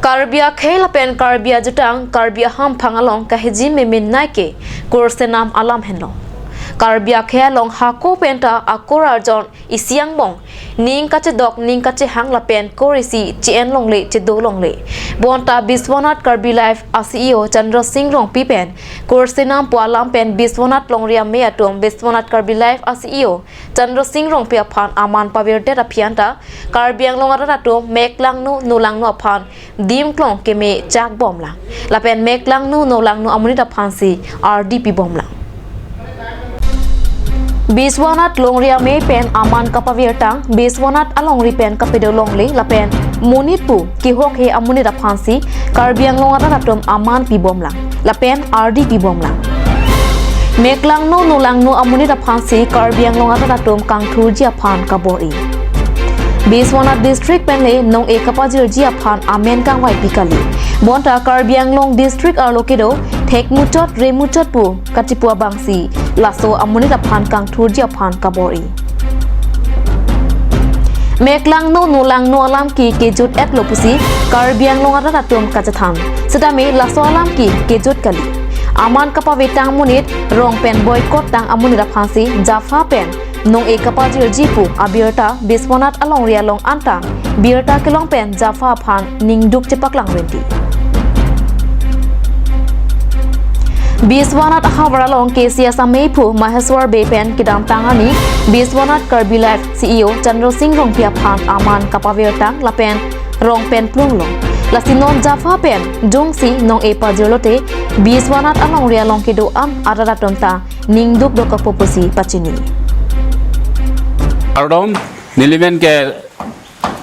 Karbia khela pen karbia jutang karbia ham phangalong kahiji memin naike kurse nam alam henlong karbia khelong hako penta akora jon isiang bong ning kache dok ning kache hangla pen korisi chen long le che do long le bonta Biswanath Karbi Life CEO Chandra Singh Rong pi pen kurse nam pualam pen Biswanath longria me atom Biswanath Karbi Life CEO Chandra Singh Rong pi phan aman pavir te rapianta karbiang long ara to meklang nu nulang no phan dim klong ke me chak bom lang la pen meklang nu nolang nu amuni da phansi RDP bom lang Biswanath longria me pen aman kapavir tang Biswanath alongri pen kapido longle la pen monitpu ki hok he amuni da phansi karbiang long ara tom aman pi bom lang la pen RDP bom lang meklang nu nolang nu amuni da phansi karbiang long ara tom kangthur jia phan kabori Biswanath district penle nong ekapajir jia phan amen kang wai pikali bonta karbiang long district arlokedo thek muchot re muchot pu kachipua bangsi laso amuni da phan kang thur jia phan kabori meklang no nolang no alam ki kejut ek lopusi karbiang long ara tum kachatham sedame laso alam ki kejut kali aman kapa wetang munit rong pen boycott tang amuni da phansi jafa pen nong ekapajir jipu abirta Biswanath along ria long anta birta kelong pen jafa phan ningduk chepak lang renti Biswanath hawara long kesia sameipu maheswar be pen kidam tangani Biswanath Karbi Life CEO Chandra Singh Rong pia phan aman kapavir tang lapen rong pen plung long lasinon jafa pen jungsi nong epajirlote Biswanath along ria long kido am araratom ta ningduk dokak popusi pachini Ardom Nilimen ke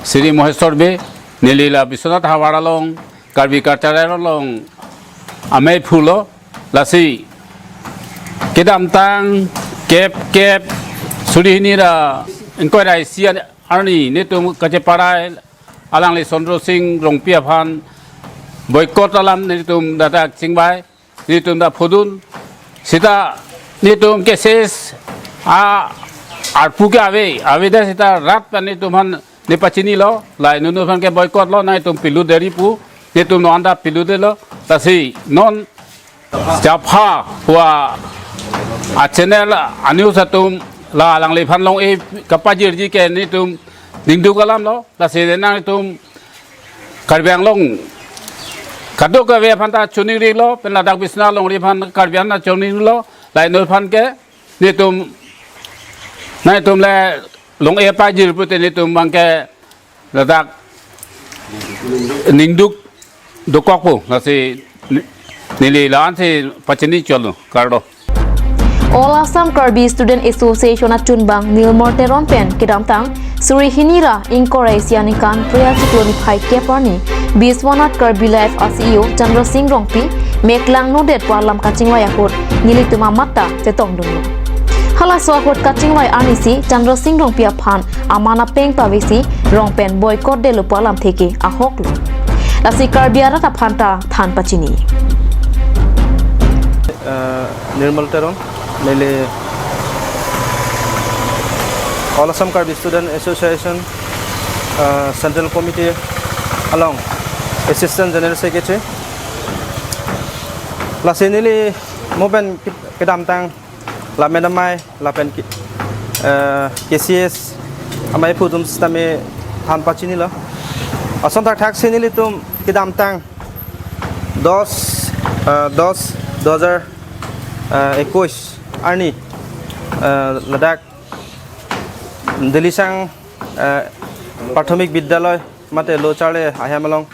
Sri Moheswar be Nilila Biswanath hawara long Karbi Kartarero long amei phulo lasi kedam tang kep suri ni ra engkoi rai sia arni netum kache parai alang le Chandra Singh Rong pia phan boycott alam netum data singbai netum da phudun sita netum cases arpu ke ave da sita rat pa netum han ne pachini lo lai nunu phan ke boycott lo nai tum pilu deri pu netum no anda pilu de lo tasi non Japha hua a channel anu satum la lang le phan long e kapajir ji ke ni tum dingdu kalam lo ta se na tum karbiang long kado ka ve phan ta chuni ri lo pen la dak bisna long ri phan karbiang na chuni lo lai no phan ke ni tum le long e pa jir pu te ni tum bang ke la dak ningduk dokok pu la se Nili lan se pachini cholo kardo All Assam Karbi Student Association Chunbang Nilmor Teron pen kidam tang Suri Hinira Inkora Sianikan Priya Chikloni Phai Kepani Biswanath Karbi Life CEO Chandra Singh Rongpi Meklang no det palam kachingwai akot nili tuma matta chetong dunglo hala so akot kachingwai anisi Chandra Singh Rongpi phan amana peng pavisi rongpen boycott de lo palam theke ahoklo lasi Karbiara ta phanta than pachini Nirmal Teron, Mele All Assam Karbi Student Association Central Committee along Assistant General Secretary. La senili moben kedam tang la menamai la pen KCS amai putum sisteme han pachini la. Ason tak thak senili tum kedam tang 2021 Arni Ladakh Dilisang Prathomik Bidyalay Mate Lochale Ahamalong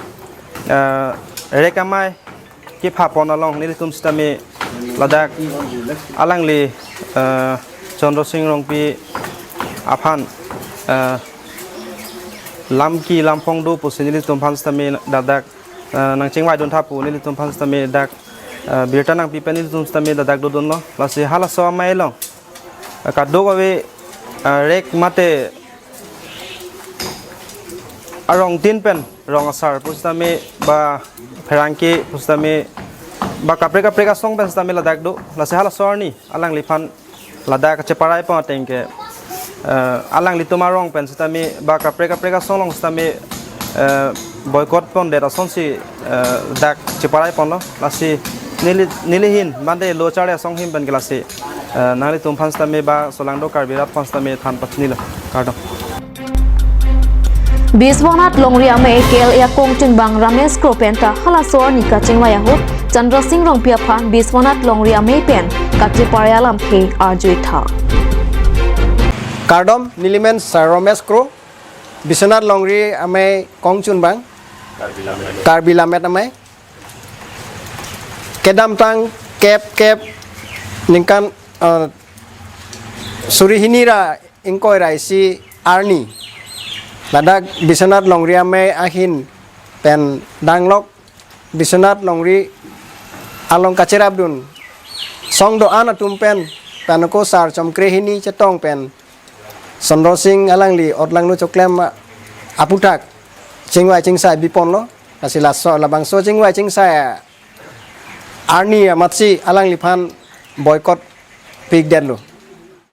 Rekamai Kip Hapon along Nilitum Stami Ladakh Alangli Chandra Singh Rongpi Aphan Lamki Lampong do Pusinilitum Panstami Ladakh Nang Chingwai don't hapu Nilitum Panstami Dak Birta nang pipa ni tum stami da dak dodon lo lasi hala so mai lo kaddo ko we rek mate arong tin pen rong asar pustami ba pherangki pustami ba kapre ka song pen stami la dak do lasi hala so ni alang lifan la dak che parai pa tengke alang lituma rong pen stami ba kapre ka song long stami boycott pon det ason si dak ceparai pon lo lasi nilihin bande lo chare song him ban gelasi nali tumphang stame ba solangdo karbirat panstame than patni lo kardom Biswanat Longria me kel ya kong chun bang Ramesh Kropenta halasor ni ka chingwaya hut Chandra Singh Rongpia phan Biswanat Longria me pen katri paryalam phe arjui tha Kardom Nilimen Ramesh Kro Biswanat Longri ame kong chun bang Karbilamet ame kedam tang kep ningkan surihinira ingkoi raisi arni ladak Biswanat Longri ame ahin pen danglok Biswanat Longri along kacerabdun song doan atum pen panako sar chomkrehini chetong pen Chandra Singh alangli otlang nu choklem aputak chingwai chingsai bipon lo asila so labang so chingwai chingsai arni matsi alangli phan boycott pig den lo